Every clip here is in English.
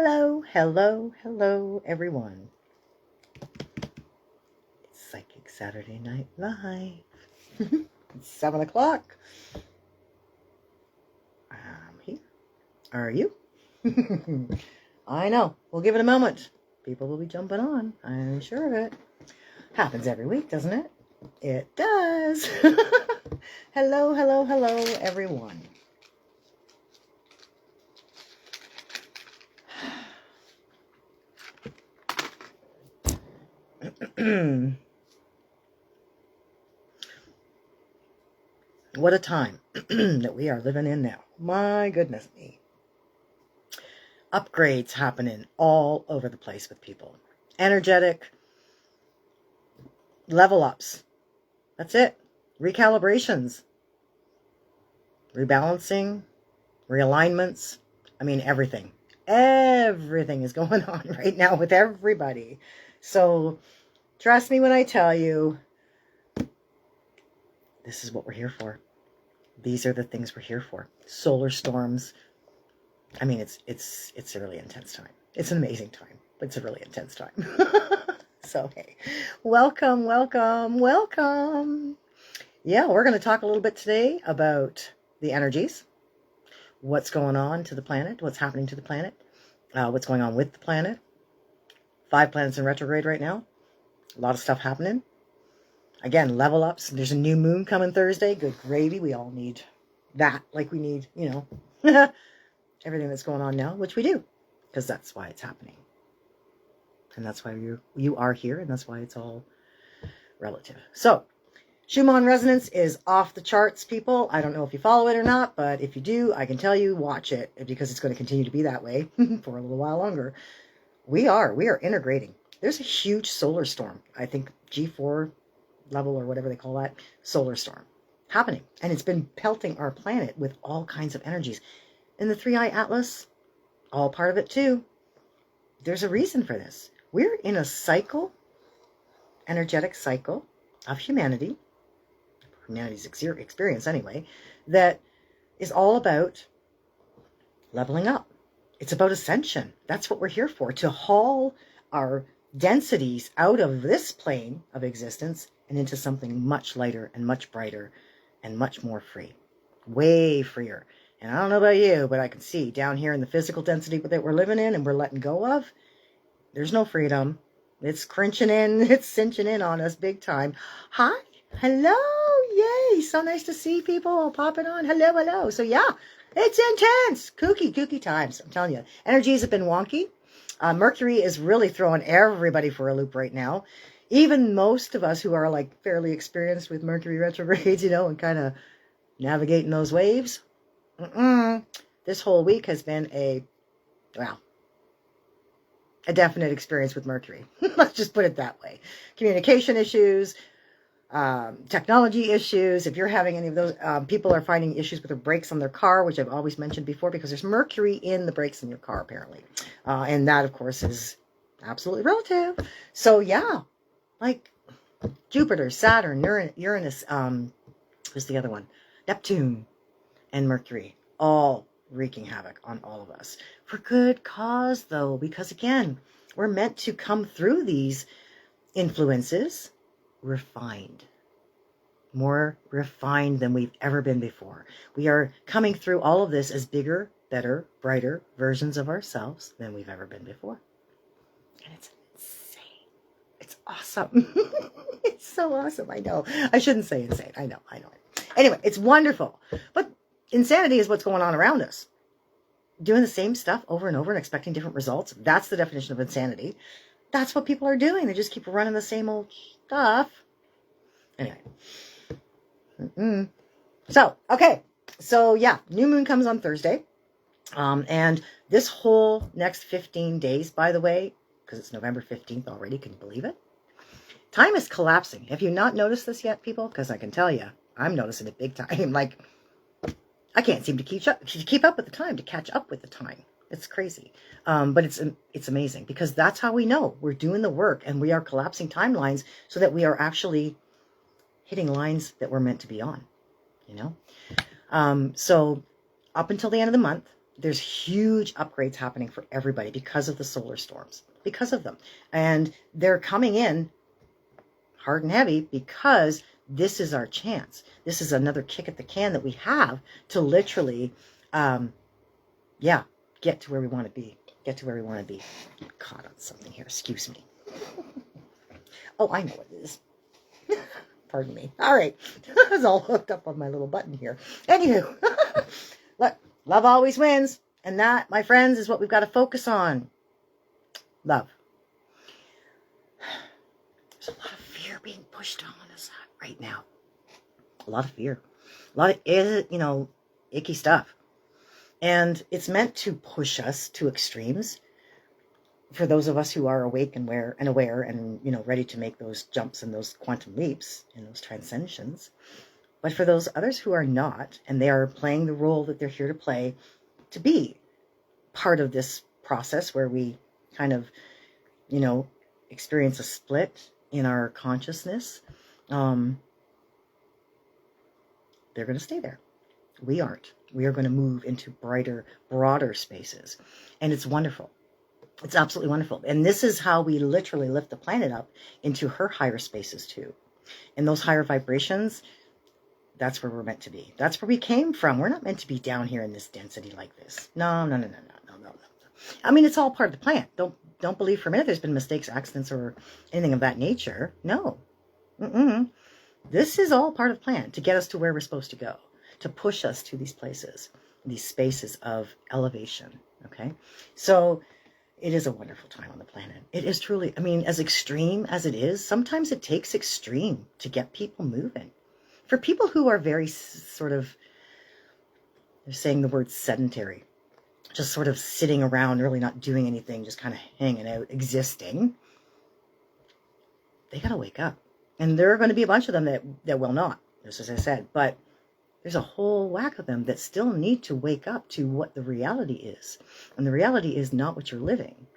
Hello, hello, hello, everyone. It's Psychic Saturday Night Live. It's 7 o'clock. I'm here. Are you? I know. We'll give it a moment. People will be jumping on. I'm sure of it. Happens every week, doesn't it? It does. Hello, hello, hello, everyone. What a time that we are living in now. My goodness me. Upgrades happening all over the place with people. Energetic level ups. That's it. Recalibrations. Rebalancing. Realignments. I mean, everything. Everything is going on right now with everybody. So trust me when I tell you, this is what we're here for. These are the things we're here for. Solar storms. I mean, it's a really intense time. It's an amazing time, but it's a really intense time. So, hey, welcome, welcome, welcome. Yeah, we're going to talk a little bit today about the energies, what's going on to the planet, what's happening to the planet, what's going on with the planet. 5 planets in retrograde right now. A lot of stuff happening. Again, level ups. There's a new moon coming Thursday. Good gravy. We all need that. Like we need, everything that's going on now, which we do, because that's why it's happening. And that's why you are here, and that's why it's all relative. So, Schumann resonance is off the charts, people. I don't know if you follow it or not, but if you do, I can tell you, watch it, because it's going to continue to be that way for a little while longer. We are integrating. There's a huge solar storm. I think G4 level or whatever they call that, solar storm happening. And it's been pelting our planet with all kinds of energies. And the 3-eye atlas, all part of it too. There's a reason for this. We're in a cycle, energetic cycle of humanity's experience anyway, that is all about leveling up. It's about ascension. That's what we're here for, to haul our densities out of this plane of existence and into something much lighter and much brighter and much more free. Way freer. And I don't know about you, but I can see down here in the physical density that we're living in and we're letting go of, there's no freedom. It's crinching in, it's cinching in on us big time. Hi, hello, yay, so nice to see people popping on. Hello, hello. So yeah, it's intense. Kooky times, I'm telling you. Energies have been wonky. Mercury is really throwing everybody for a loop right now. Even most of us who are like fairly experienced with Mercury retrogrades, and kind of navigating those waves. This whole week has been a definite experience with Mercury. Let's just put it that way. Communication issues, technology issues. If you're having any of those, people are finding issues with their brakes on their car, which I've always mentioned before, because there's Mercury in the brakes in your car, apparently. And that, of course, is absolutely relative. So, yeah, like Jupiter, Saturn, Uranus, who's the other one? Neptune and Mercury, all wreaking havoc on all of us. For good cause, though, because, again, we're meant to come through these influences refined. More refined than we've ever been before. We are coming through all of this as bigger, better, brighter versions of ourselves than we've ever been before. And it's insane. It's awesome. It's so awesome. I know. I shouldn't say insane. I know. Anyway, it's wonderful. But insanity is what's going on around us. Doing the same stuff over and over and expecting different results. That's the definition of insanity. That's what people are doing. They just keep running the same old stuff. Anyway. So, okay. So, yeah, new moon comes on Thursday. And this whole next 15 days, by the way, because it's November 15th already, can you believe it? Time is collapsing. Have you not noticed this yet, people? Because I can tell you, I'm noticing it big time. Like, I can't seem to keep up with the time, to catch up with the time. It's crazy. But it's amazing, because that's how we know we're doing the work, and we are collapsing timelines so that we are actually hitting lines that we're meant to be on, So up until the end of the month, there's huge upgrades happening for everybody because of the solar storms, because of them. And they're coming in hard and heavy because this is our chance. This is another kick at the can that we have to literally, get to where we want to be. Get to where we want to be. Get caught on something here. Excuse me. Oh, I know what it is. Pardon me. All right. I was all hooked up on my little button here. Anywho, look, love always wins. And that, my friends, is what we've got to focus on. Love. There's a lot of fear being pushed on us right now. A lot of fear. A lot of, icky stuff. And it's meant to push us to extremes for those of us who are awake and aware and, ready to make those jumps and those quantum leaps and those transcensions. But for those others who are not, and they are playing the role that they're here to play, to be part of this process where we kind of, experience a split in our consciousness, they're going to stay there. We aren't. We are going to move into brighter, broader spaces. And it's wonderful. It's absolutely wonderful. And this is how we literally lift the planet up into her higher spaces too. And those higher vibrations, that's where we're meant to be. That's where we came from. We're not meant to be down here in this density like this. No. I mean, it's all part of the plan. Don't believe for a minute there's been mistakes, accidents, or anything of that nature. No. This is all part of the plan to get us to where we're supposed to go, to push us to these places, these spaces of elevation. Okay? So it is a wonderful time on the planet. It is truly, as extreme as it is, sometimes it takes extreme to get people moving. For people who are very sort of, they're saying the word sedentary, just sort of sitting around, really not doing anything, just kind of hanging out, existing, they got to wake up. And there are going to be a bunch of them that will not, just as I said, but there's a whole whack of them that still need to wake up to what the reality is. And the reality is not what you're living.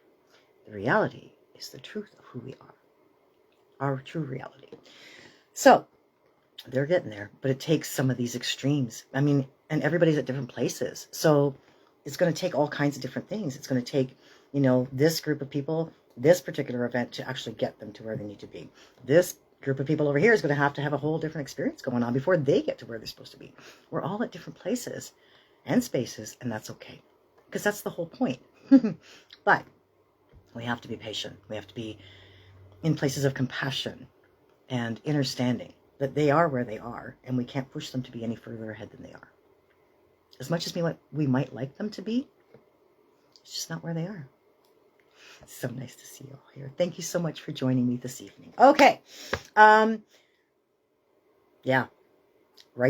The reality is the truth of who we are. Our true reality. So, they're getting there. But it takes some of these extremes. And everybody's at different places. So, it's going to take all kinds of different things. It's going to take, this group of people, this particular event to actually get them to where they need to be. This group of people over here is going to have a whole different experience going on before they get to where they're supposed to be. We're all at different places and spaces, and that's okay, because that's the whole point. But we have to be patient. We have to be in places of compassion and understanding that they are where they are, and we can't push them to be any further ahead than they are. As much as we might like them to be, it's just not where they are. It's so nice to see you all here. Thank you so much for joining me this evening. Okay. Right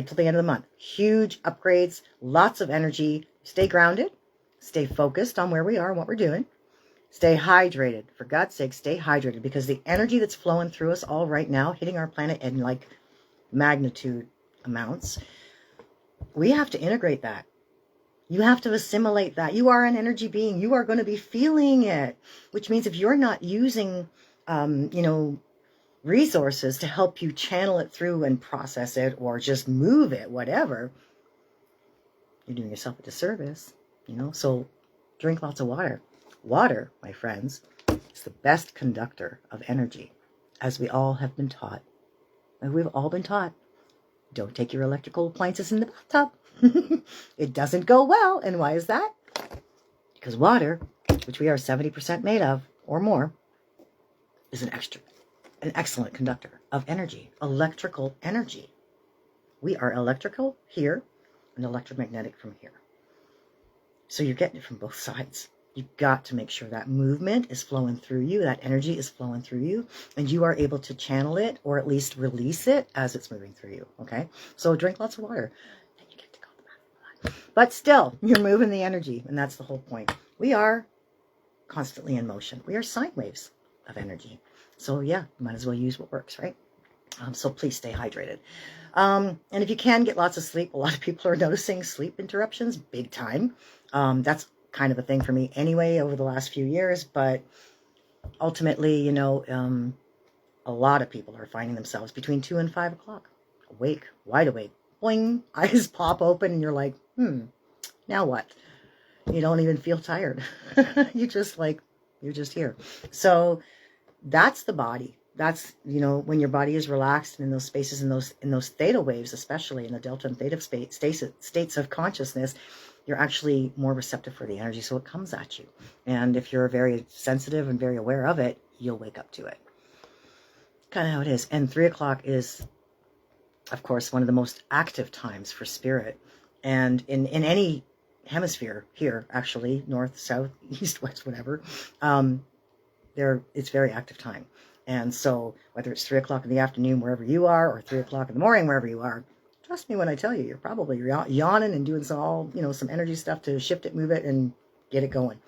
till the end of the month. Huge upgrades, lots of energy. Stay grounded. Stay focused on where we are and what we're doing. Stay hydrated. For God's sake, stay hydrated, because the energy that's flowing through us all right now, hitting our planet in like magnitude amounts, we have to integrate that. You have to assimilate that. You are an energy being. You are going to be feeling it, which means if you're not using, resources to help you channel it through and process it or just move it, whatever, you're doing yourself a disservice, So drink lots of water. Water, my friends, is the best conductor of energy, as we all have been taught. And we've all been taught. Don't take your electrical appliances in the bathtub. It doesn't go well. And why is that? Because water, which we are 70% made of or more, is an excellent conductor of energy, electrical energy. We are electrical here and electromagnetic from here. So you're getting it from both sides. You've got to make sure that movement is flowing through you, that energy is flowing through you, and you are able to channel it or at least release it as it's moving through you, okay? So drink lots of water. Then you get to go to the bathroom. But still, you're moving the energy, and that's the whole point. We are constantly in motion. We are sine waves of energy. So yeah, might as well use what works, right? So please stay hydrated. And if you can, get lots of sleep. A lot of people are noticing sleep interruptions big time. That's kind of a thing for me anyway over the last few years, but ultimately, a lot of people are finding themselves between 2 and 5 o'clock, awake, wide awake, boing, eyes pop open, and you're like, now what? You don't even feel tired. You're just here. So that's the body. That's, when your body is relaxed and in those spaces, in those theta waves, especially in the delta and theta states of consciousness, you're actually more receptive for the energy. So it comes at you. And if you're very sensitive and very aware of it, you'll wake up to it. Kind of how it is. And 3 o'clock is, of course, one of the most active times for spirit. And in any hemisphere here, actually, north, south, east, west, whatever, it's very active time. And so whether it's 3 o'clock in the afternoon wherever you are, or 3 o'clock in the morning wherever you are, trust me when I tell you, you're probably yawning and doing some energy stuff to shift it, move it, and get it going.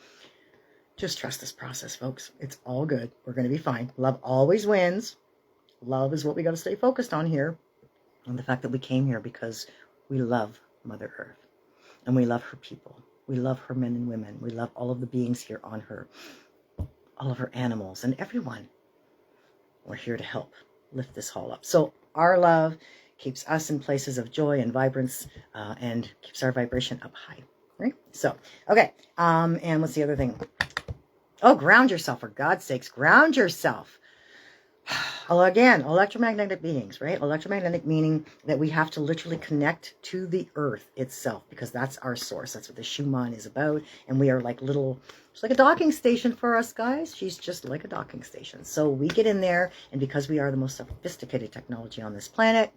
Just trust this process, folks. It's all good. We're going to be fine. Love always wins. Love is what we got to stay focused on here. And the fact that we came here because we love Mother Earth. And we love her people. We love her men and women. We love all of the beings here on her. All of her animals and everyone. We're here to help lift this all up. So our love keeps us in places of joy and vibrance, and keeps our vibration up high. Right? So, okay. And what's the other thing? Oh, ground yourself, for God's sakes. Ground yourself. Again, electromagnetic beings, right? Electromagnetic meaning that we have to literally connect to the earth itself, because that's our source. That's what the Schumann is about. And we are like it's like a docking station for us, guys. She's just like a docking station. So we get in there, and because we are the most sophisticated technology on this planet,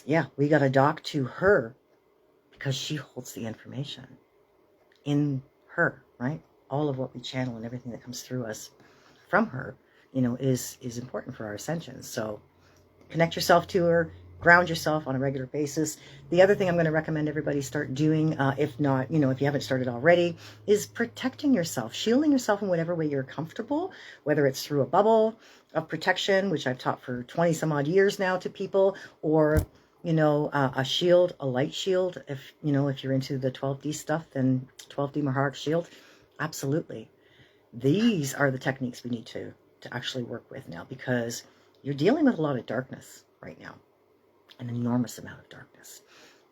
yeah, we got to dock to her because she holds the information in her, right? All of what we channel and everything that comes through us from her, is important for our ascension. So connect yourself to her, ground yourself on a regular basis. The other thing I'm going to recommend everybody start doing, if not, if you haven't started already, is protecting yourself, shielding yourself in whatever way you're comfortable, whether it's through a bubble of protection, which I've taught for 20 some odd years now to people, or, a shield, a light shield. If you're into the 12D stuff, then 12D Maharic shield. Absolutely. These are the techniques we need to actually work with now, because you're dealing with a lot of darkness right now, an enormous amount of darkness.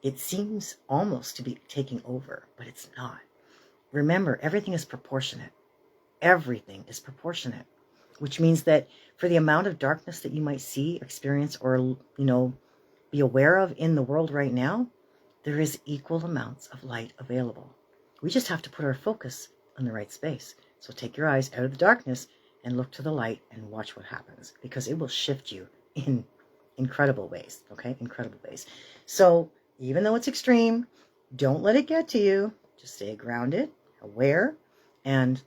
It seems almost to be taking over, but it's not. Remember, everything is proportionate. Everything is proportionate, which means that for the amount of darkness that you might see, experience, or, be aware of in the world right now, there is equal amounts of light available. We just have to put our focus in the right space. So take your eyes out of the darkness and look to the light and watch what happens, because it will shift you in incredible ways, okay? Incredible ways. So even though it's extreme, don't let it get to you. Just stay grounded, aware, and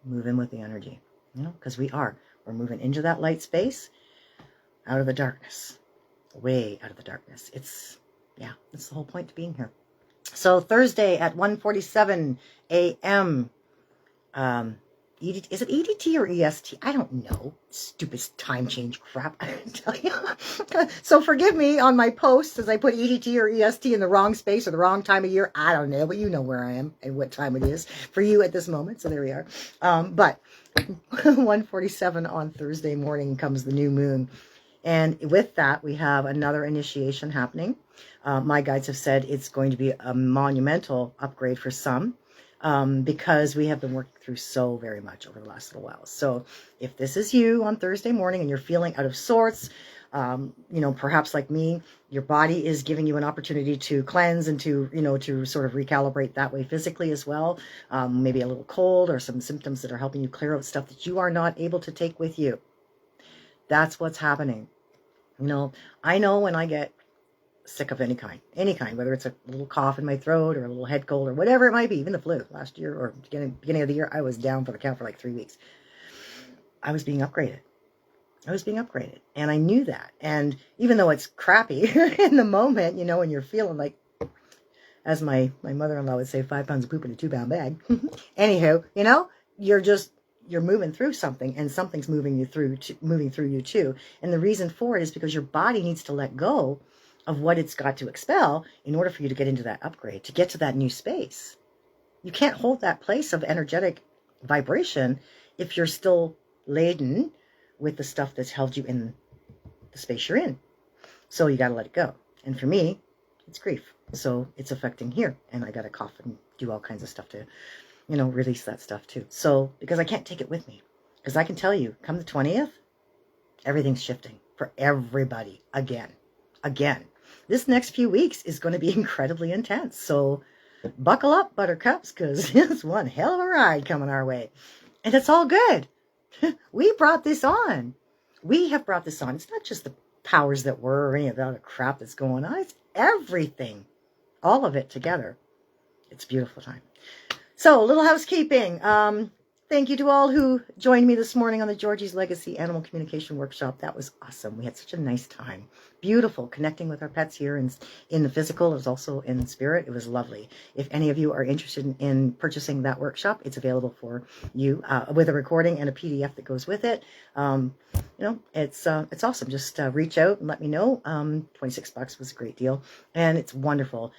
move in with the energy, because we're moving into that light space, out of the darkness, way out of the darkness. It's the whole point to being here. So Thursday at 1:47 a.m., is it EDT or EST? I don't know. Stupid time change crap, I tell you. So forgive me on my posts as I put EDT or EST in the wrong space or the wrong time of year. I don't know, but you know where I am and what time it is for you at this moment. So there we are. But 1:47 on Thursday morning comes the new moon. And with that, we have another initiation happening. My guides have said it's going to be a monumental upgrade for some. Because we have been working through so very much over the last little while. So if this is you on Thursday morning and you're feeling out of sorts, perhaps like me, your body is giving you an opportunity to cleanse and to sort of recalibrate that way physically as well. Maybe a little cold or some symptoms that are helping you clear out stuff that you are not able to take with you. That's what's happening. I know when I get sick of any kind, whether it's a little cough in my throat or a little head cold or whatever it might be, even the flu last year or beginning of the year, I was down for the count for like 3 weeks. I was being upgraded. And I knew that. And even though it's crappy in the moment, when you're feeling like, as my mother-in-law would say, 5 pounds of poop in a 2-pound bag. Anywho, you're moving through something, and something's moving through you too. And the reason for it is because your body needs to let go of what it's got to expel in order for you to get into that upgrade, to get to that new space. You can't hold that place of energetic vibration if you're still laden with the stuff that's held you in the space you're in. So you got to let it go. And for me, It's grief. So it's affecting here. And I got to cough and do all kinds of stuff to, release that stuff too. So, because I can't take it with me. Because I can tell you, come the 20th, everything's shifting for everybody again. Again. This next few weeks is going to be incredibly intense. So buckle up, buttercups, because it's one hell of a ride coming our way. And it's all good. We brought this on. We have brought this on. It's not just the powers that were or any of the other crap that's going on. It's everything. All of it together. It's a beautiful time. So, a little housekeeping. Thank you to all who joined me this morning on the Georgie's Legacy Animal Communication Workshop. That was awesome. We had such a nice time. Beautiful. Connecting with our pets here in the physical. It was also in spirit. It was lovely. If any of you are interested in purchasing that workshop, it's available for you with a recording and a PDF that goes with it. It's awesome. Just reach out and let me know. $26 was a great deal. And it's wonderful.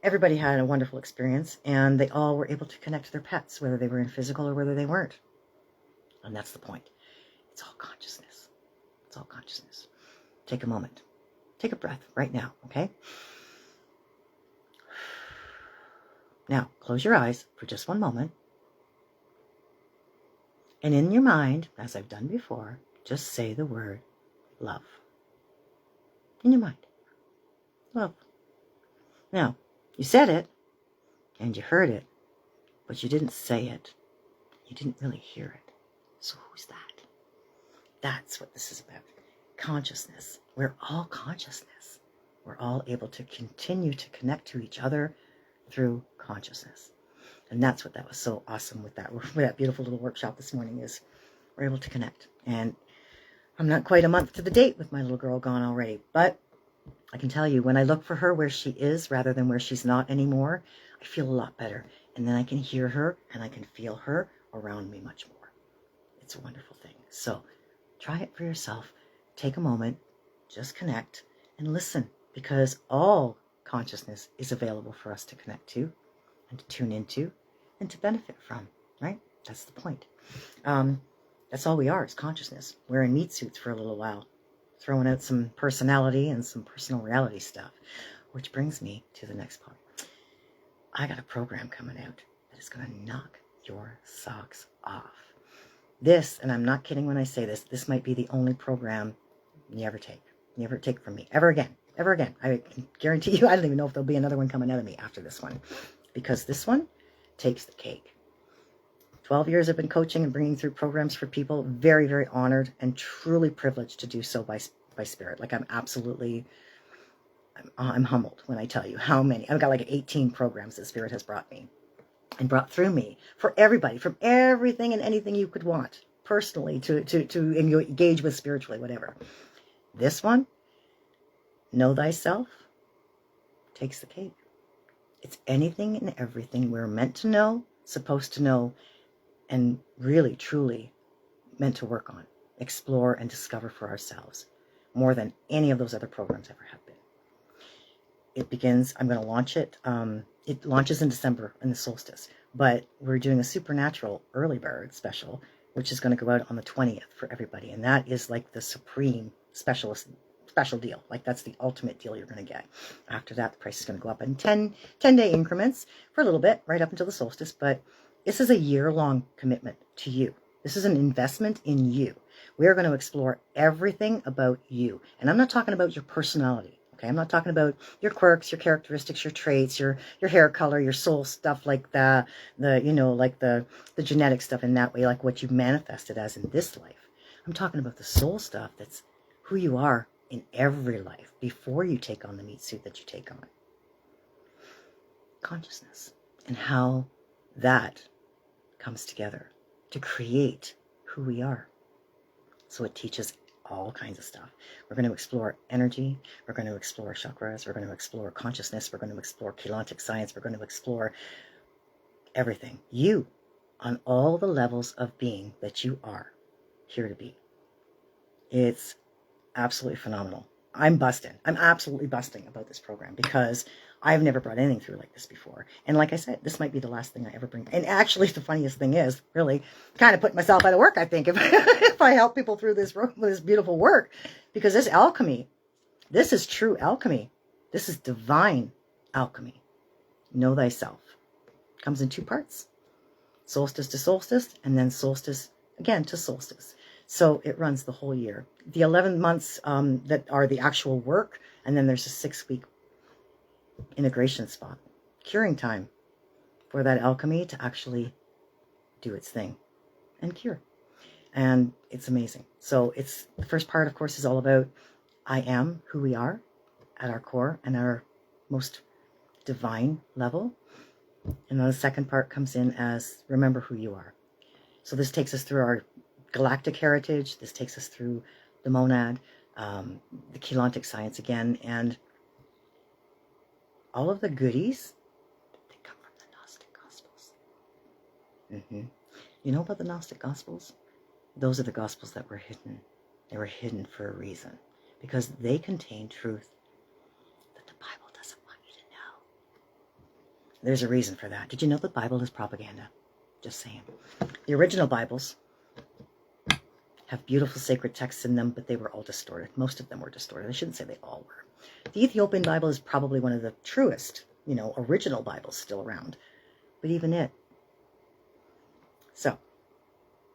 Everybody had a wonderful experience, and they all were able to connect to their pets, whether they were in physical or whether they weren't. And that's the point. It's all consciousness. It's all consciousness. Take a moment. Take a breath right now, okay? Now, close your eyes for just one moment. And in your mind, as I've done before, just say the word love. In your mind. Love. Now, you said it, and you heard it, but you didn't say it. You didn't really hear it. So who's that? That's what this is about. Consciousness. We're all consciousness. We're all able to continue to connect to each other through consciousness. And that's what that was so awesome with that beautiful little workshop this morning is we're able to connect. And I'm not quite a month to the date with my little girl gone already, but I can tell you, when I look for her where she is rather than where she's not anymore, I feel a lot better. And then I can hear her and I can feel her around me much more. It's a wonderful thing. So try it for yourself. Take a moment, just connect and listen, because all consciousness is available for us to connect to and to tune into and to benefit from, right? That's the point. That's all we are, is consciousness. We're in meat suits for a little while, throwing out some personality and some personal reality stuff, which brings me to the next part. I got a program coming out that is going to knock your socks off. This, and I'm not kidding when I say this, this might be the only program you ever take. You ever take from me. Ever again. Ever again. I can guarantee you, I don't even know if there'll be another one coming out of me after this one. Because this one takes the cake. 12 years I've been coaching and bringing through programs for people. Very, very honored and truly privileged to do so by spirit. Like I'm humbled when I tell you how many. I've got like 18 programs that spirit has brought me and brought through me for everybody, from everything and anything you could want personally to engage with spiritually, whatever. This one, Know Thyself, takes the cake. It's anything and everything we're meant to know, supposed to know, and really, truly meant to work on, explore, and discover for ourselves, more than any of those other programs ever have been. It begins, I'm going to launch it. It launches in December in the solstice, but we're doing a supernatural early bird special, which is going to go out on the 20th for everybody. And that is like the supreme special deal. Like that's the ultimate deal you're going to get. After that, the price is going to go up in 10-day increments for a little bit, right up until the solstice. But this is a year-long commitment to you. This is an investment in you. We are going to explore everything about you. And I'm not talking about your personality. Okay, I'm not talking about your quirks, your characteristics, your traits, your hair color, your soul stuff, like the genetic stuff in that way, like what you've manifested as in this life. I'm talking about the soul stuff. That's who you are in every life before you take on the meat suit that you take on. Consciousness and how that comes together to create who we are. So it teaches all kinds of stuff. We're going to explore energy. We're going to explore chakras. We're going to explore consciousness. We're going to explore Keylontic science. We're going to explore everything. You, on all the levels of being that you are here to be. It's absolutely phenomenal. I'm busting. I'm absolutely busting about this program because I've never brought anything through like this before. And like I said, this might be the last thing I ever bring. And actually, the funniest thing is, really, kind of putting myself out of work, I think, if I help people through this beautiful work. Because this alchemy, this is true alchemy. This is divine alchemy. Know thyself. Comes in 2 parts. Solstice to solstice, and then solstice again to solstice. So it runs the whole year. The 11 months that are the actual work, and then there's a 6-week integration spot, curing time for that alchemy to actually do its thing and cure. And it's amazing. So it's the first part, of course, is all about I am who we are at our core and our most divine level. And then the second part comes in as remember who you are. So this takes us through our galactic heritage. This takes us through the monad, the Keylontic science again, and all of the goodies, they come from the Gnostic Gospels. You know about the Gnostic Gospels? Those are the Gospels that were hidden. They were hidden for a reason, because they contain truth that the Bible doesn't want you to know. There's a reason for that. Did you know the Bible is propaganda? Just saying. The original Bibles have beautiful sacred texts in them, but they were all distorted. Most of them were distorted. I shouldn't say they all were. The Ethiopian Bible is probably one of the truest, original Bibles still around. But even it. So,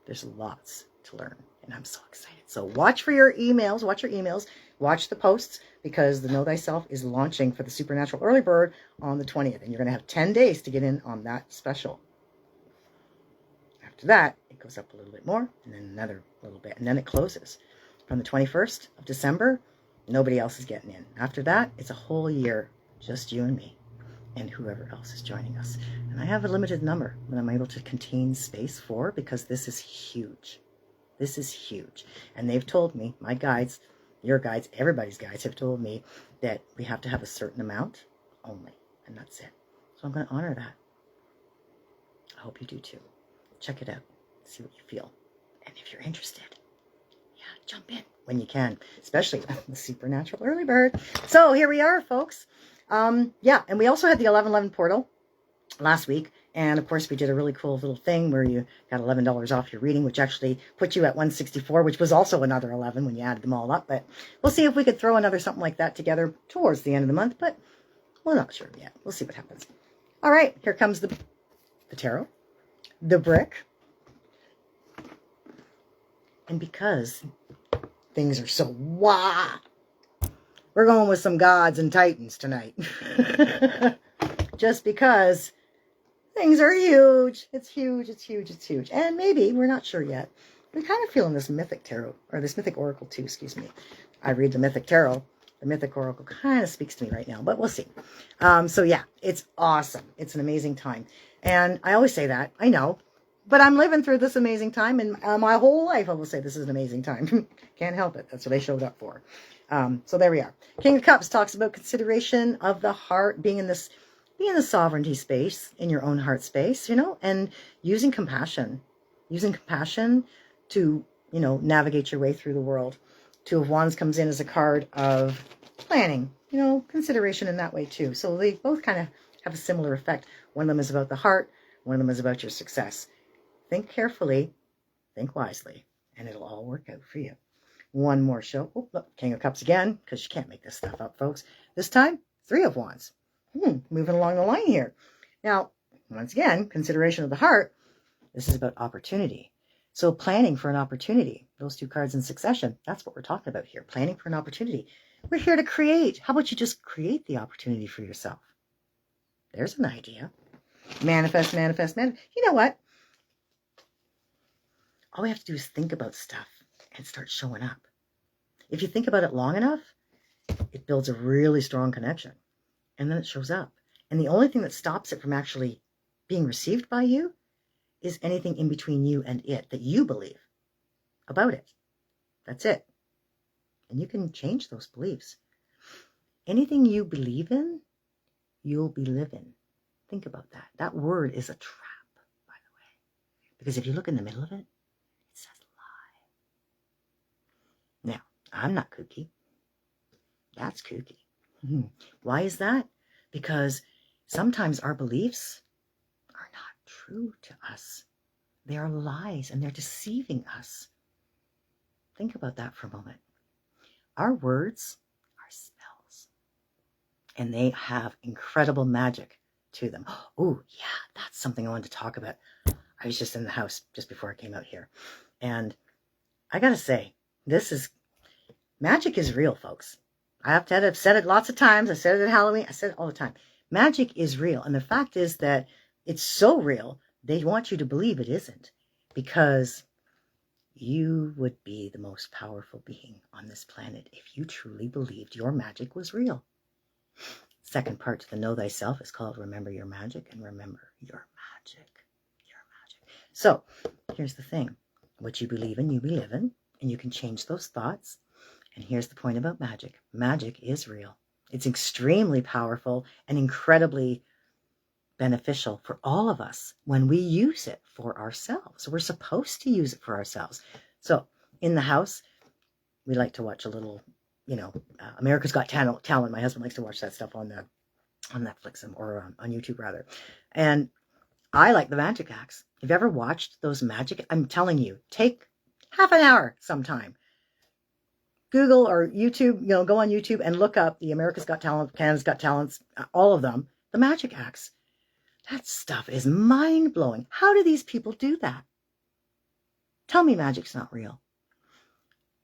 there's lots to learn, and I'm so excited. So watch for your emails. Watch your emails. Watch the posts, because the Know Thyself is launching for the Supernatural Early Bird on the 20th, and you're going to have 10 days to get in on that special. After that, it goes up a little bit more, and then another little bit, and then it closes. From the 21st of December, nobody else is getting in. After that, it's a whole year, just you and me, and whoever else is joining us. And I have a limited number that I'm able to contain space for, because this is huge. This is huge. And they've told me, my guides, your guides, everybody's guides have told me that we have to have a certain amount only, and that's it. So I'm going to honor that. I hope you do too. Check it out. See what you feel. And if you're interested, jump in when you can, especially the Supernatural Early Bird. So here we are, folks. And we also had the 11/11 portal last week. And of course, we did a really cool little thing where you got $11 off your reading, which actually put you at 164, which was also another 11 when you added them all up. But we'll see if we could throw another something like that together towards the end of the month. But we're not sure yet. We'll see what happens. All right, here comes the tarot, the brick. And because things are so we're going with some gods and titans tonight. Just because things are huge. It's huge, it's huge, it's huge. And maybe, we're not sure yet, we're kind of feeling this mythic tarot, or this mythic oracle too, excuse me. I read the mythic tarot. The mythic oracle kind of speaks to me right now, but we'll see. So yeah, it's awesome. It's an amazing time. And I always say that, I know, but I'm living through this amazing time, and my whole life I will say this is an amazing time. Can't help it. That's what I showed up for. So there we are. King of Cups talks about consideration of the heart, being in the sovereignty space, in your own heart space, and using compassion to, navigate your way through the world. Two of Wands comes in as a card of planning, consideration in that way too. So they both kind of have a similar effect. One of them is about the heart. One of them is about your success. Think carefully, think wisely, and it'll all work out for you. One more show. Oh, look, King of Cups again, because you can't make this stuff up, folks. This time, 3 of Wands. Moving along the line here. Now, once again, consideration of the heart. This is about opportunity. So planning for an opportunity. Those 2 cards in succession. That's what we're talking about here. Planning for an opportunity. We're here to create. How about you just create the opportunity for yourself? There's an idea. Manifest, manifest, manifest. You know what? All we have to do is think about stuff and start showing up. If you think about it long enough, it builds a really strong connection. And then it shows up. And the only thing that stops it from actually being received by you is anything in between you and it that you believe about it. That's it. And you can change those beliefs. Anything you believe in, you'll be living. Think about that. That word is a trap, by the way. Because if you look in the middle of it, it says lie. Now, I'm not kooky. That's kooky. Why is that? Because sometimes our beliefs are not true to us. They are lies, and they're deceiving us. Think about that for a moment. Our words are spells. and they have incredible magic to them. Oh, yeah, that's something I wanted to talk about. I was just in the house just before I came out here, and I gotta say, magic is real, folks. I've said it lots of times. I said it at Halloween. I said it all the time. Magic is real, and the fact is that it's so real, they want you to believe it isn't, because you would be the most powerful being on this planet if you truly believed your magic was real. Second part to the Know Thyself is called Remember Your Magic, and remember your magic. Your magic. So here's the thing. What you believe in, you believe in, and you can change those thoughts. And here's the point about magic. Magic is real. It's extremely powerful and incredibly beneficial for all of us when we use it for ourselves. We're supposed to use it for ourselves. So in the house, we like to watch a little, America's Got Talent. My husband likes to watch that stuff on Netflix or on YouTube rather. And I like the magic acts. Have you ever watched those magic? I'm telling you, take half an hour sometime. Google or YouTube, go on YouTube and look up the America's Got Talent, Canada's Got Talents, all of them, the magic acts. That stuff is mind-blowing. How do these people do that? Tell me magic's not real.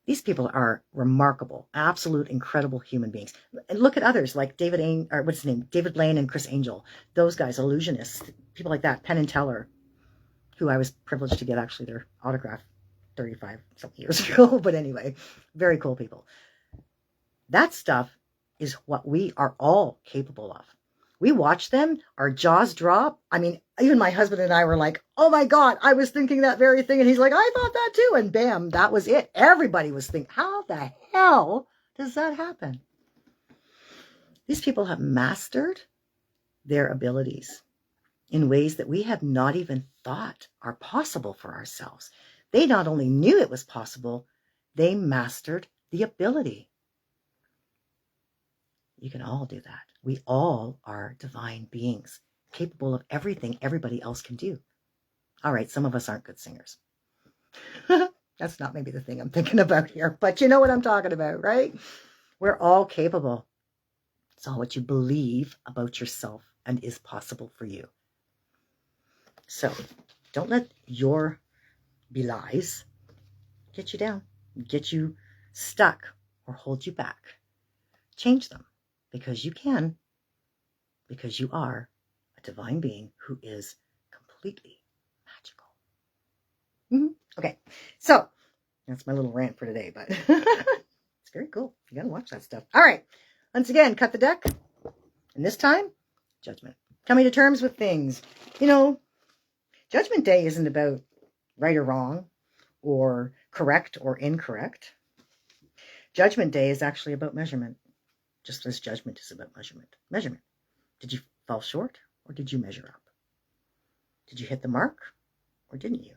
These people are remarkable, absolute, incredible human beings. And look at others like David Blaine and Chris Angel. Those guys, illusionists, people like that, Penn and Teller, who I was privileged to get actually their autograph 35 something years ago. But anyway, very cool people. That stuff is what we are all capable of. We watch them, our jaws drop. I mean, even my husband and I were like, oh my God, I was thinking that very thing. And he's like, I thought that too. And bam, that was it. Everybody was thinking, how the hell does that happen? These people have mastered their abilities in ways that we have not even thought are possible for ourselves. They not only knew it was possible, they mastered the ability. You can all do that. We all are divine beings, capable of everything everybody else can do. All right, some of us aren't good singers. That's not maybe the thing I'm thinking about here, but you know what I'm talking about, right? We're all capable. It's all what you believe about yourself and is possible for you. So don't let your belies get you down, get you stuck, or hold you back. Change them. Because you can, because you are a divine being who is completely magical. Okay, so that's my little rant for today, but it's very cool. You gotta watch that stuff. All right, once again, cut the deck. And this time, judgment. Coming to terms with things. Judgment Day isn't about right or wrong, or correct or incorrect. Judgment Day is actually about measurement. Just as judgment is about measurement. Measurement. Did you fall short or did you measure up? Did you hit the mark or didn't you?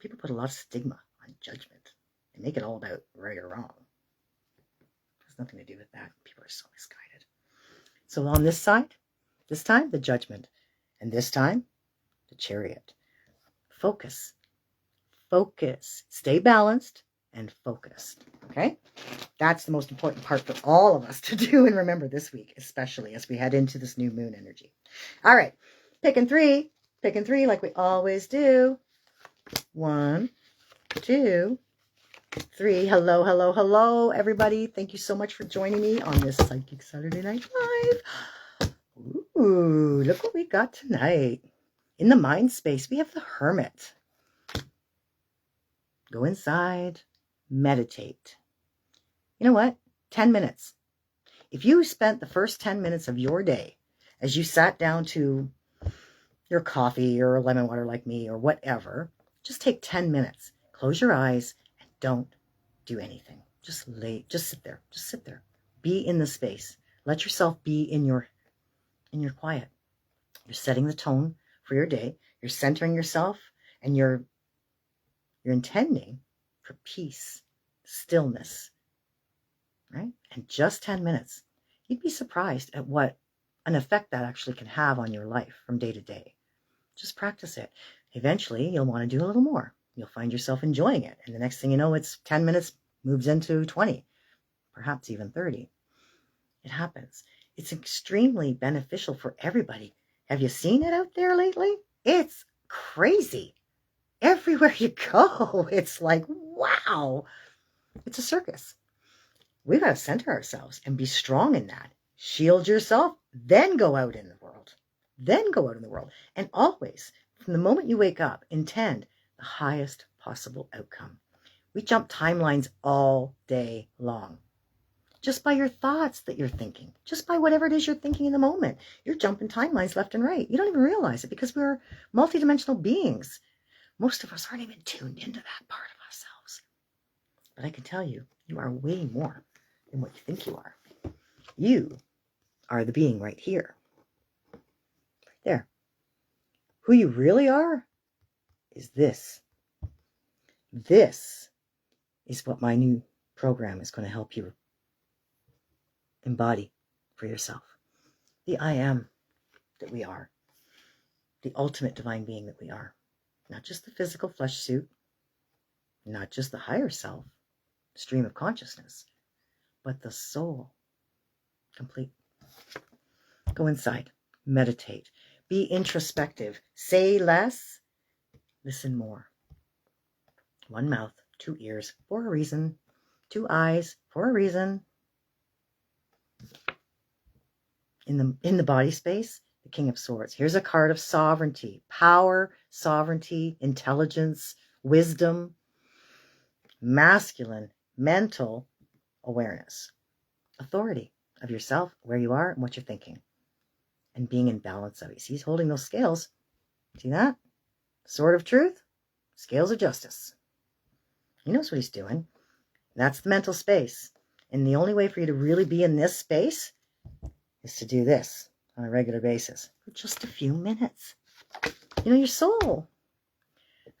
People put a lot of stigma on judgment. They make it all about right or wrong. It has nothing to do with that. People are so misguided. So on this side, this time, the judgment. And this time, the Chariot. Focus. Focus. Stay balanced and focused. Okay? That's the most important part for all of us to do and remember this week, especially as we head into this new moon energy. All right. Picking three like we always do. 1, 2, 3. Hello, hello, hello, everybody. Thank you so much for joining me on this Psychic Saturday Night Live. Ooh, look what we got tonight. In the mind space, we have the Hermit. Go inside, meditate. You know what? 10 minutes. If you spent the first 10 minutes of your day as you sat down to your coffee or lemon water like me or whatever, just take 10 minutes. Close your eyes and don't do anything. Just sit there. Just sit there. Be in the space. Let yourself be in your quiet. You're setting the tone for your day. You're centering yourself and you're intending for peace, stillness, right? And just 10 minutes. You'd be surprised at what an effect that actually can have on your life from day to day. Just practice it. Eventually, you'll want to do a little more. You'll find yourself enjoying it. And the next thing you know, it's 10 minutes moves into 20, perhaps even 30. It happens. It's extremely beneficial for everybody. Have you seen it out there lately? It's crazy. Everywhere you go, it's like, wow. It's a circus. We've got to center ourselves and be strong in that. Shield yourself, then go out in the world. Then go out in the world. And always, from the moment you wake up, intend the highest possible outcome. We jump timelines all day long. Just by your thoughts that you're thinking, just by whatever it is you're thinking in the moment, you're jumping timelines left and right. You don't even realize it because we're multidimensional beings. Most of us aren't even tuned into that part of ourselves. But I can tell you, you are way more than what you think you are. You are the being right here. Right there. Who you really are is this. This is what my new program is going to help you embody for yourself. The I am that we are. The ultimate divine being that we are. Not just the physical flesh suit. Not just the higher self, stream of consciousness, but the soul. Complete. Go inside. Meditate. Be introspective. Say less. Listen more. One mouth, two ears for a reason. Two eyes for a reason. In the body space, the King of Swords. Here's a card of sovereignty, power, sovereignty, intelligence, wisdom, masculine, mental awareness, authority of yourself, where you are, and what you're thinking, and being in balance of it. See, he's holding those scales. See that? Sword of truth, scales of justice. He knows what he's doing. That's the mental space. And the only way for you to really be in this space is to do this on a regular basis for just a few minutes. You know, your soul.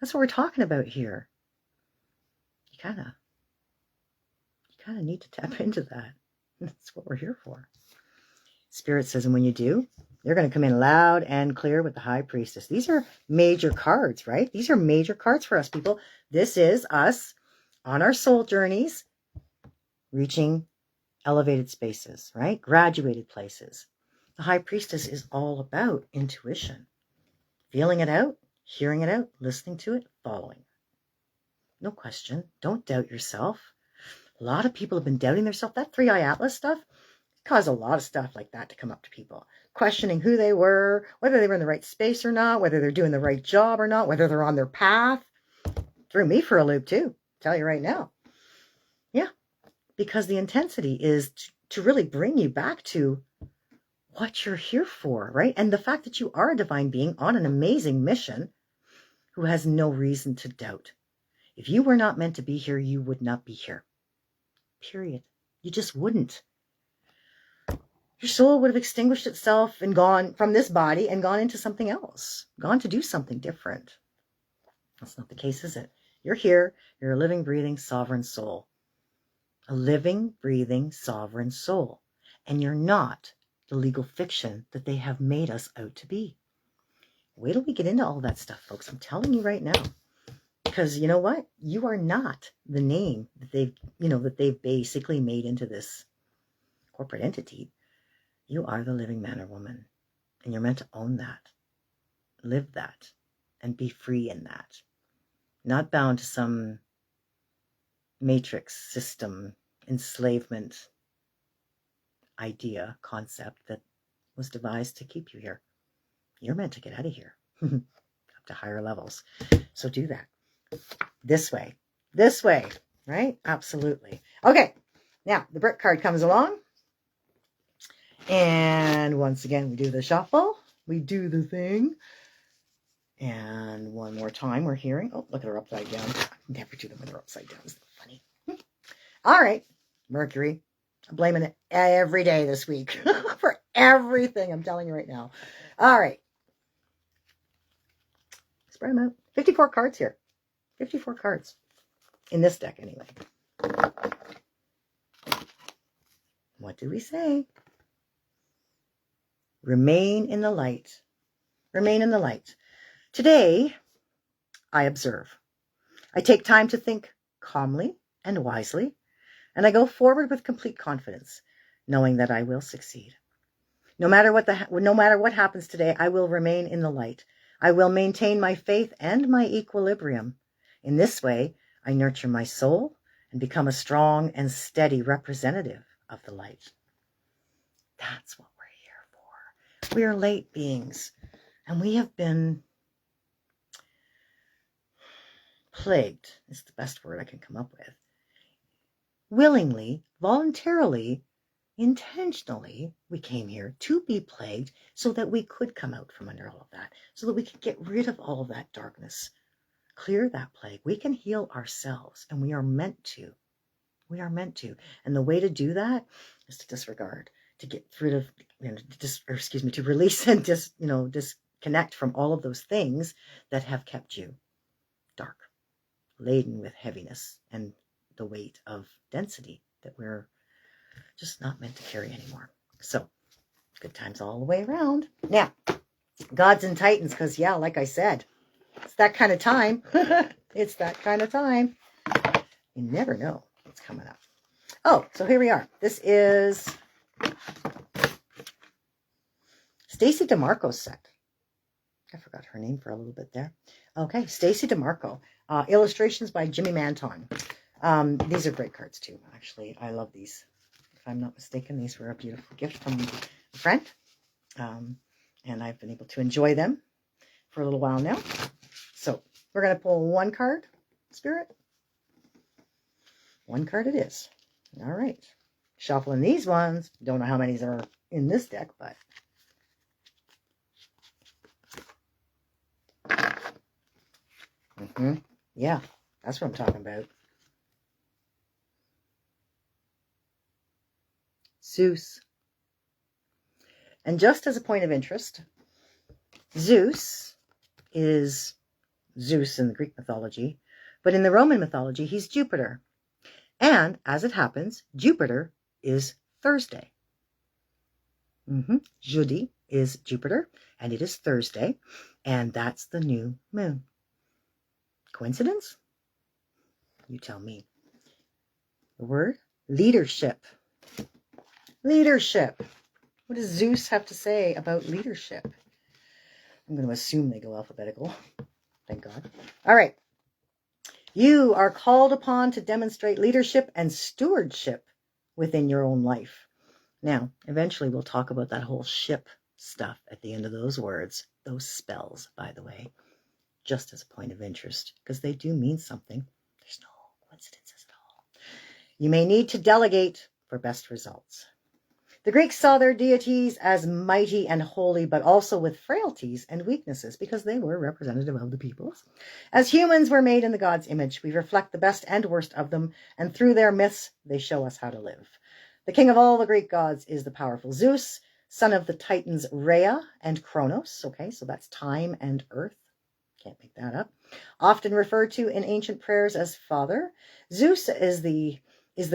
That's what we're talking about here. You kind of need to tap into that. That's what we're here for. Spirit says, and when you do, you're going to come in loud and clear with the High Priestess. These are major cards, right? These are major cards for us, people. This is us on our soul journeys, reaching elevated spaces, right? Graduated places. The High Priestess is all about intuition. Feeling it out, hearing it out, listening to it, following. No question. Don't doubt yourself. A lot of people have been doubting themselves. That 3i Atlas stuff caused a lot of stuff like that to come up to people. Questioning who they were, whether they were in the right space or not, whether they're doing the right job or not, whether they're on their path. Threw me for a loop too, tell you right now. Yeah, because the intensity is to really bring you back to what you're here for, right? And the fact that you are a divine being on an amazing mission who has no reason to doubt. If you were not meant to be here, you would not be here. Period. You just wouldn't. Your soul would have extinguished itself and gone from this body and gone into something else, gone to do something different. That's not the case, is it? You're here. You're a living, breathing, sovereign soul. A living, breathing, sovereign soul. And you're not the legal fiction that they have made us out to be. Wait till we get into all that stuff, folks. I'm telling you right now. Because you know what? You are not the name that they've basically made into this corporate entity. You are the living man or woman. And you're meant to own that. Live that. And be free in that. Not bound to some matrix system, enslavement idea, concept that was devised to keep you here. You're meant to get out of here. Up to higher levels. So do that. This way, right? Absolutely. Okay, now the brick card comes along. And once again, we do the shuffle. We do the thing. And one more time, we're hearing. Oh, look at her upside down. I never do them when they're upside down. Isn't that funny? All right, Mercury. I'm blaming it every day this week for everything. I'm telling you right now. All right. Spread them out. 54 cards here. 54 cards. In this deck, anyway. What do we say? Remain in the light. Remain in the light. Today, I observe. I take time to think calmly and wisely, and I go forward with complete confidence. knowing that I will succeed. No matter what happens today, I will remain in the light. I will maintain my faith and my equilibrium. In this way, I nurture my soul and become a strong and steady representative of the light. That's what we're here for. We are light beings, and we have been plagued, is the best word I can come up with. Willingly, voluntarily, intentionally, we came here to be plagued so that we could come out from under all of that, so that we could get rid of all of that darkness, clear that plague. We can heal ourselves, and we are meant to. We are meant to. And the way to do that is to disregard, to get rid of, to release and disconnect from all of those things that have kept you dark, laden with heaviness and the weight of density that we're just not meant to carry anymore. So, good times all the way around. Now, Gods and Titans, because, yeah, like I said, it's that kind of time. It's that kind of time. You never know what's coming up. Oh, so here we are. This is Stacey DeMarco's set. I forgot her name for a little bit there. Okay, Stacey DeMarco. Illustrations by Jimmy Manton. These are great cards too, actually. I love these. If I'm not mistaken, these were a beautiful gift from a friend. And I've been able to enjoy them for a little while now. So we're going to pull one card, Spirit. One card it is. All right. Shuffling these ones. Don't know how many are in this deck, but... Yeah, that's what I'm talking about. Zeus. And just as a point of interest, Zeus is Zeus in the Greek mythology, but in the Roman mythology, he's Jupiter. And as it happens, Jupiter is Thursday. Jeudi is Jupiter, and it is Thursday, and that's the new moon. Coincidence? You tell me. The word? Leadership. Leadership. What does Zeus have to say about leadership? I'm going to assume they go alphabetical. Thank God. All right. You are called upon to demonstrate leadership and stewardship within your own life. Now, eventually we'll talk about that whole ship stuff at the end of those words, those spells, by the way, just as a point of interest, because they do mean something. There's no coincidences at all. You may need to delegate for best results. The Greeks saw their deities as mighty and holy, but also with frailties and weaknesses, because they were representative of the peoples. As humans were made in the God's image, we reflect the best and worst of them, and through their myths, they show us how to live. The king of all the Greek gods is the powerful Zeus, son of the Titans Rhea and Kronos. Okay, so that's time and earth. Can't make that up. Often referred to in ancient prayers as Father. Zeus is the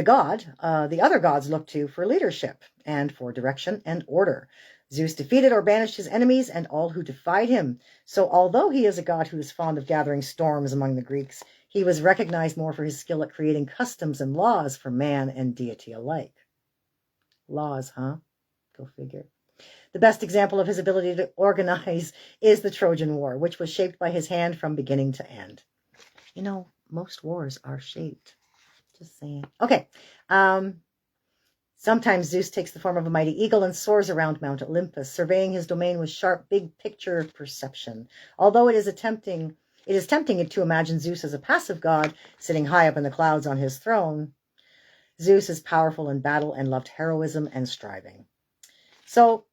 god the other gods look to for leadership and for direction and order. Zeus defeated or banished his enemies and all who defied him. So although he is a god who is fond of gathering storms among the Greeks, he was recognized more for his skill at creating customs and laws for man and deity alike. Laws, huh? Go figure. The best example of his ability to organize is the Trojan War, which was shaped by his hand from beginning to end. You know, most wars are shaped. Just saying. Okay. Sometimes Zeus takes the form of a mighty eagle and soars around Mount Olympus, surveying his domain with sharp, big picture perception. Although it is tempting to imagine Zeus as a passive god sitting high up in the clouds on his throne. Zeus is powerful in battle and loved heroism and striving. So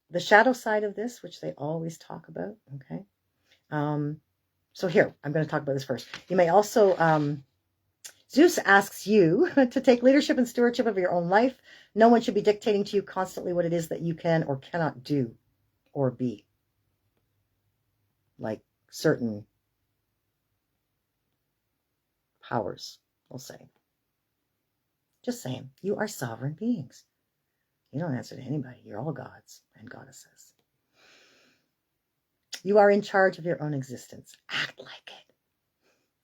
the shadow side of this, which they always talk about, okay? So here, I'm going to talk about this first. You may also, Zeus asks you to take leadership and stewardship of your own life. No one should be dictating to you constantly what it is that you can or cannot do or be. Like certain powers, we'll say. Just saying, you are sovereign beings. You don't answer to anybody. You're all gods and goddesses. You are in charge of your own existence. Act like it.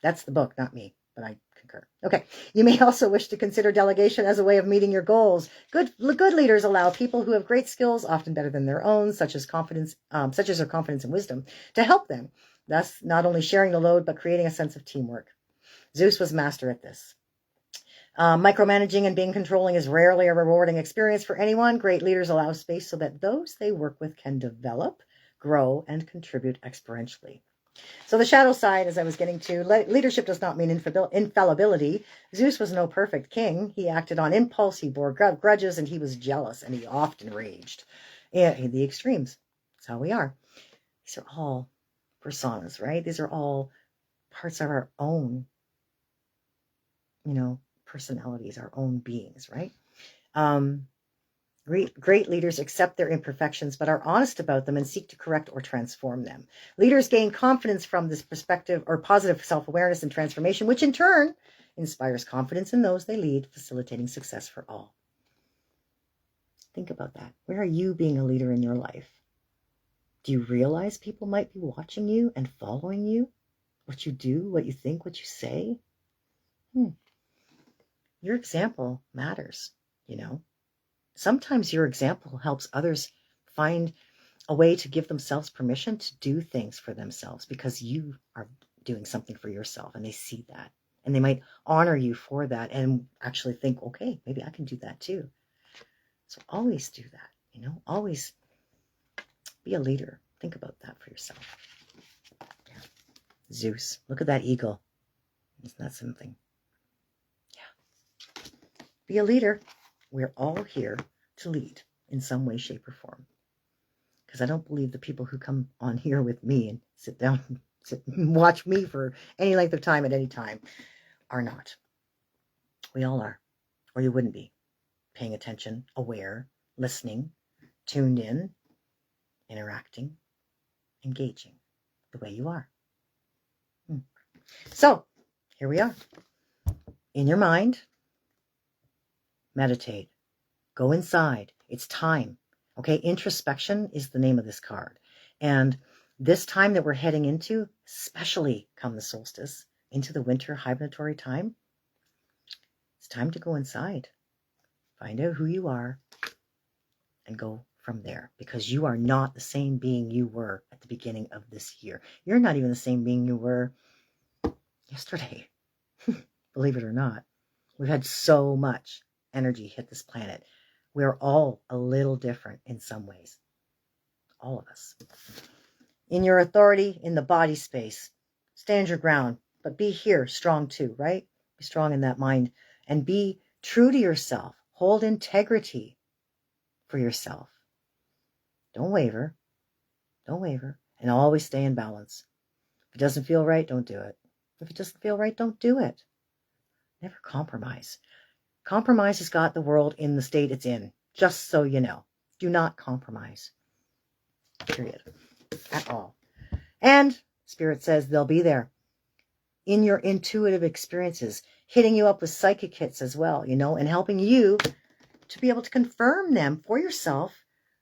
That's the book, not me, but I concur. Okay. You may also wish to consider delegation as a way of meeting your goals. Good leaders allow people who have great skills, often better than their own, such as their confidence and wisdom, to help them. Thus, not only sharing the load, but creating a sense of teamwork. Zeus was master at this. Micromanaging and being controlling is rarely a rewarding experience for anyone. Great leaders allow space so that those they work with can develop, grow, and contribute exponentially. So the shadow side, as I was getting to, leadership does not mean infallibility. Zeus was no perfect king. He acted on impulse, he bore grudges, and he was jealous, and he often raged. Yeah, the extremes. That's how we are. These are all personas, right? These are all parts of our own, personalities, our own beings, right? Great leaders accept their imperfections, but are honest about them and seek to correct or transform them. Leaders gain confidence from this perspective or positive self-awareness and transformation, which in turn inspires confidence in those they lead, facilitating success for all. Think about that. Where are you being a leader in your life? Do you realize people might be watching you and following you? What you do, what you think, what you say? Your example matters, Sometimes your example helps others find a way to give themselves permission to do things for themselves because you are doing something for yourself and they see that. And they might honor you for that and actually think, okay, maybe I can do that too. So always do that, always be a leader. Think about that for yourself. Yeah. Zeus, look at that eagle. Isn't that something? Yeah. Be a leader. We're all here to lead in some way, shape, or form. Because I don't believe the people who come on here with me and sit down and watch me for any length of time at any time are not. We all are. Or you wouldn't be paying attention, aware, listening, tuned in, interacting, engaging the way you are. So, here we are. In your mind, meditate. Go inside. It's time. Okay, introspection is the name of this card. And this time that we're heading into, especially come the solstice, into the winter hibernatory time, it's time to go inside. Find out who you are and go from there, because you are not the same being you were at the beginning of this year. You're not even the same being you were yesterday. Believe it or not. We've had so much energy hit this planet. We're all a little different in some ways. All of us. In your authority, in the body space, stand your ground, but be here strong too, right? Be strong in that mind and be true to yourself. Hold integrity for yourself. Don't waver. Don't waver. And always stay in balance. If it doesn't feel right, don't do it. If it doesn't feel right, don't do it. Never compromise. Compromise has got the world in the state it's in, just so you know. Do not compromise. Period. At all. And Spirit says they'll be there in your intuitive experiences, hitting you up with psychic hits as well, and helping you to be able to confirm them for yourself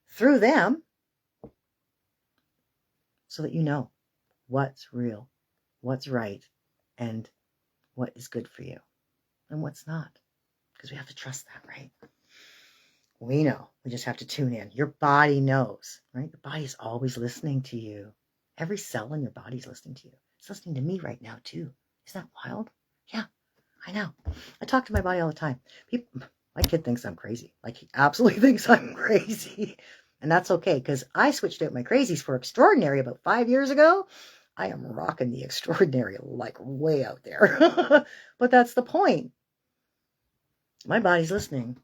through them so that you know what's real, what's right, and what is good for you and what's not. Because we have to trust that, right? We know. We just have to tune in. Your body knows, right? Your body's always listening to you. Every cell in your body's listening to you. It's listening to me right now, too. Isn't that wild? Yeah, I know. I talk to my body all the time. My kid thinks I'm crazy. Like, he absolutely thinks I'm crazy. And that's okay, because I switched out my crazies for extraordinary about 5 years ago. I am rocking the extraordinary, like, way out there. But that's the point. My body's listening.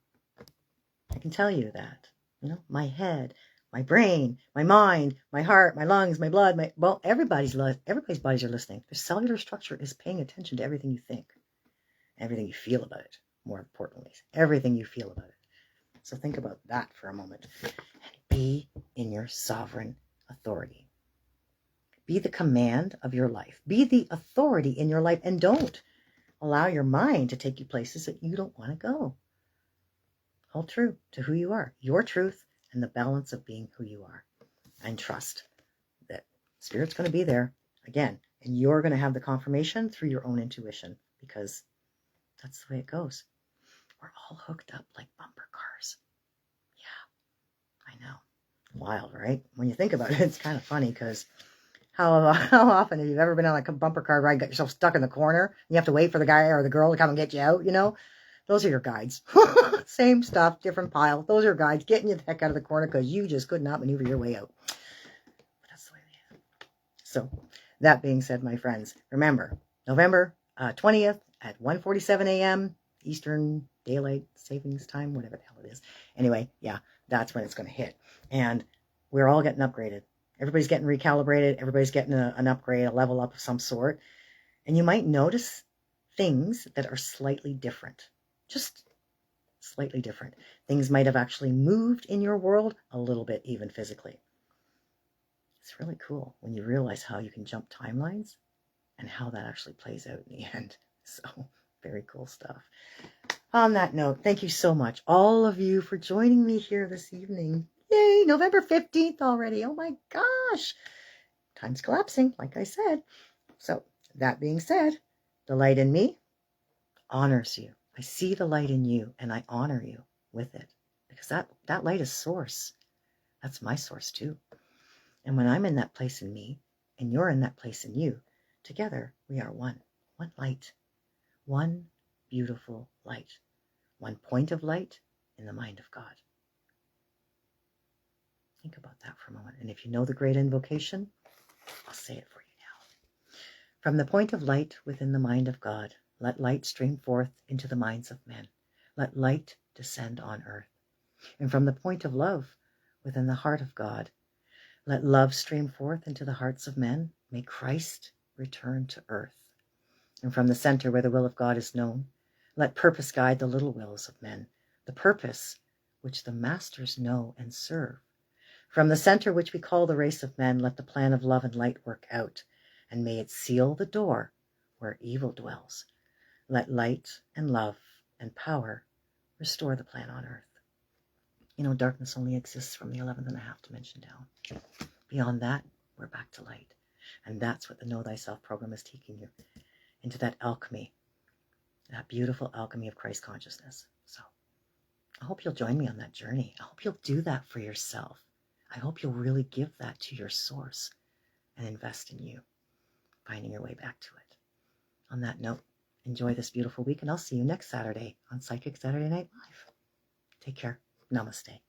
I can tell you that. My head, my brain, my mind, my heart, my lungs, my blood, everybody's bodies are listening. Their cellular structure is paying attention to everything you think, everything you feel about it, more importantly, everything you feel about it. So think about that for a moment and be in your sovereign authority. Be the command of your life. Be the authority in your life, and don't allow your mind to take you places that you don't want to go. Hold true to who you are, your truth, and the balance of being who you are. And trust that Spirit's going to be there again, and you're going to have the confirmation through your own intuition, because That's the way it goes. We're all hooked up like bumper cars. Yeah, I know. Wild, right? When you think about it, it's kind of funny because how often have you ever been on like a bumper car ride, got yourself stuck in the corner, and you have to wait for the guy or the girl to come and get you out, you know? Those are your guides. Same stuff, different pile. Those are your guides getting you the heck out of the corner because you just could not maneuver your way out. But that's the way it is. So, that being said, my friends, remember, November 20th at 1:47 a.m. Eastern Daylight Savings Time, whatever the hell it is. Anyway, yeah, that's when it's going to hit. And we're all getting upgraded. Everybody's getting recalibrated. Everybody's getting an upgrade, a level up of some sort. And you might notice things that are slightly different. Just slightly different. Things might have actually moved in your world a little bit, even physically. It's really cool when you realize how you can jump timelines and how that actually plays out in the end. So, very cool stuff. On that note, thank you so much, all of you, for joining me here this evening. Yay, November 15th already. Oh my gosh. Time's collapsing, like I said. So, that being said, the light in me honors you. I see the light in you, and I honor you with it. Because that light is source. That's my source too. And when I'm in that place in me, and you're in that place in you, together we are one. One light. One beautiful light. One point of light in the mind of God. Think about that for a moment. And if you know the great invocation, I'll say it for you now. From the point of light within the mind of God, let light stream forth into the minds of men. Let light descend on earth. And from the point of love within the heart of God, let love stream forth into the hearts of men. May Christ return to earth. And from the center where the will of God is known, let purpose guide the little wills of men, the purpose which the masters know and serve. From the center which we call the race of men, let the plan of love and light work out, and may it seal the door where evil dwells. Let light and love and power restore the plan on earth. You know, darkness only exists from the 11th and a half dimension down. Beyond that, we're back to light. And that's what the Know Thyself program is taking you, into that alchemy, that beautiful alchemy of Christ consciousness. So I hope you'll join me on that journey. I hope you'll do that for yourself. I hope you'll really give that to your source and invest in you, finding your way back to it. On that note, enjoy this beautiful week, and I'll see you next Saturday on Psychic Saturday Night Live. Take care. Namaste.